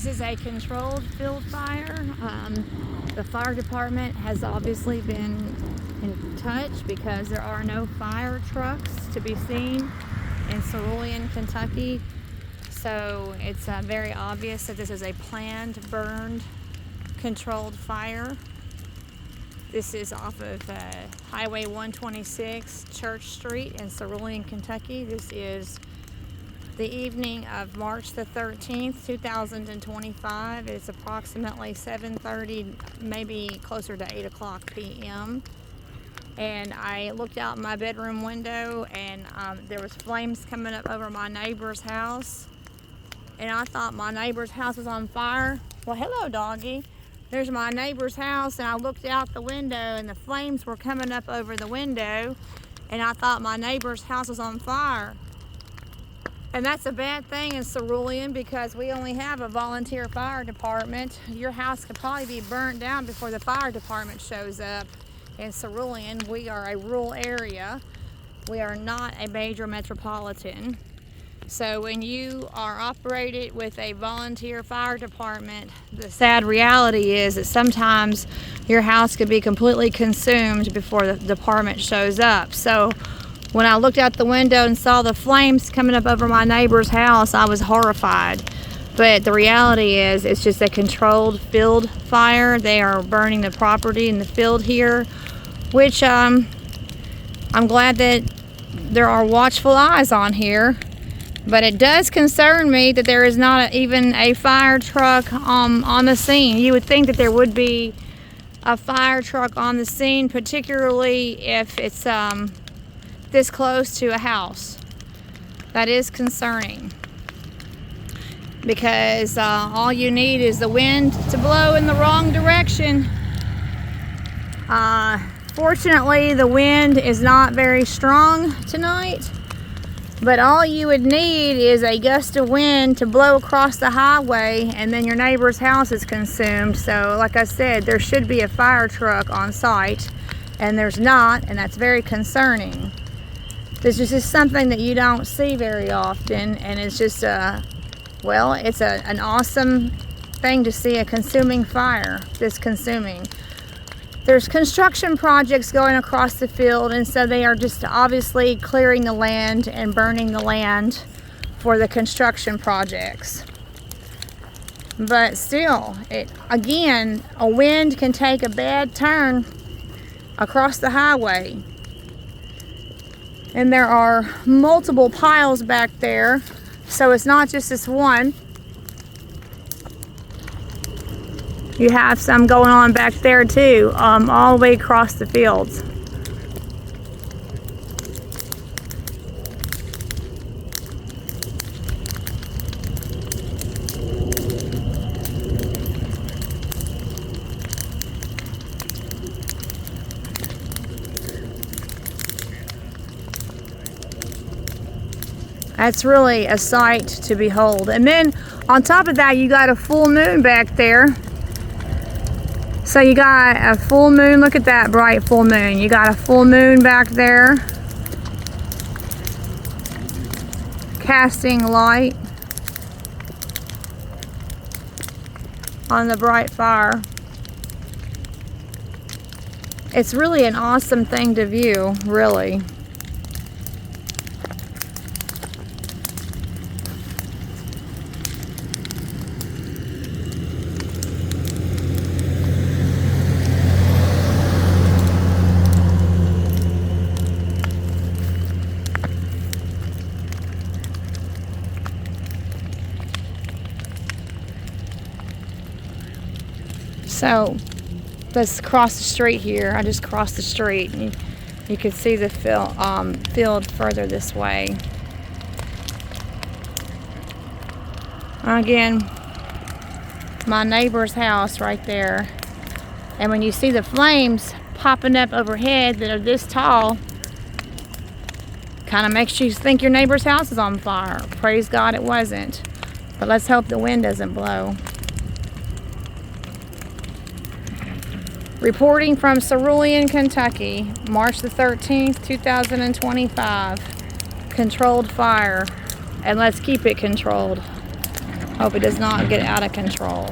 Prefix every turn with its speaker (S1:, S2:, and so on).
S1: This is a controlled field fire. The fire department has obviously been in touch because there are no fire trucks to be seen in Cerulean, Kentucky. So it's very obvious that this is a planned, burned, controlled fire. This is off of Highway 126, Church Street in Cerulean, Kentucky. This is the evening of March the 13th, 2025. It's approximately 7:30, maybe closer to 8 o'clock p.m. And I looked out my bedroom window and there was flames coming up over my neighbor's house. And I thought my neighbor's house was on fire. Well, hello, doggy. There's my neighbor's house, and I looked out the window and the flames were coming up over the window, and I thought my neighbor's house was on fire. And that's a bad thing in Cerulean because we only have a volunteer fire department. Your house could probably be burnt down before the fire department shows up. In Cerulean, we are a rural area. We are not a major metropolitan. So when you are operated with a volunteer fire department, the sad reality is that sometimes your house could be completely consumed before the department shows up. So when I looked out the window and saw the flames coming up over my neighbor's house, I was horrified. But the reality is it's just a controlled field fire. They are burning the property in the field here, which I'm glad that there are watchful eyes on here. But it does concern me that there is not even a fire truck on the scene. You would think that there would be a fire truck on the scene, particularly if it's this close to a house. That is concerning because all you need is the wind to blow in the wrong direction. Fortunately, the wind is not very strong tonight. But all you would need is a gust of wind to blow across the highway and then your neighbor's house is consumed. So like I said, there should be a fire truck on site and there's not, and that's very concerning. This is just something that you don't see very often, and it's just well, it's an awesome thing to see a consuming fire, this consuming. There's construction projects going across the field, and so they are just obviously clearing the land and burning the land for the construction projects. But still, again, a wind can take a bad turn across the highway. And there are multiple piles back there, so it's not just this one. You have some going on back there too, all the way across the fields. That's really a sight to behold. And then on top of that, you got a full moon back there. So you got a full moon. Look at that bright full moon. You got a full moon back there, casting light on the bright fire. It's really an awesome thing to view, really. So let's cross the street here. I just crossed the street and you can see the field further this way. Again, my neighbor's house right there. And when you see the flames popping up overhead that are this tall, kind of makes you think your neighbor's house is on fire. Praise God it wasn't. But let's hope the wind doesn't blow. Reporting from Cerulean, Kentucky, March the 13th, 2025. Controlled fire. And let's keep it controlled. Hope it does not get out of control.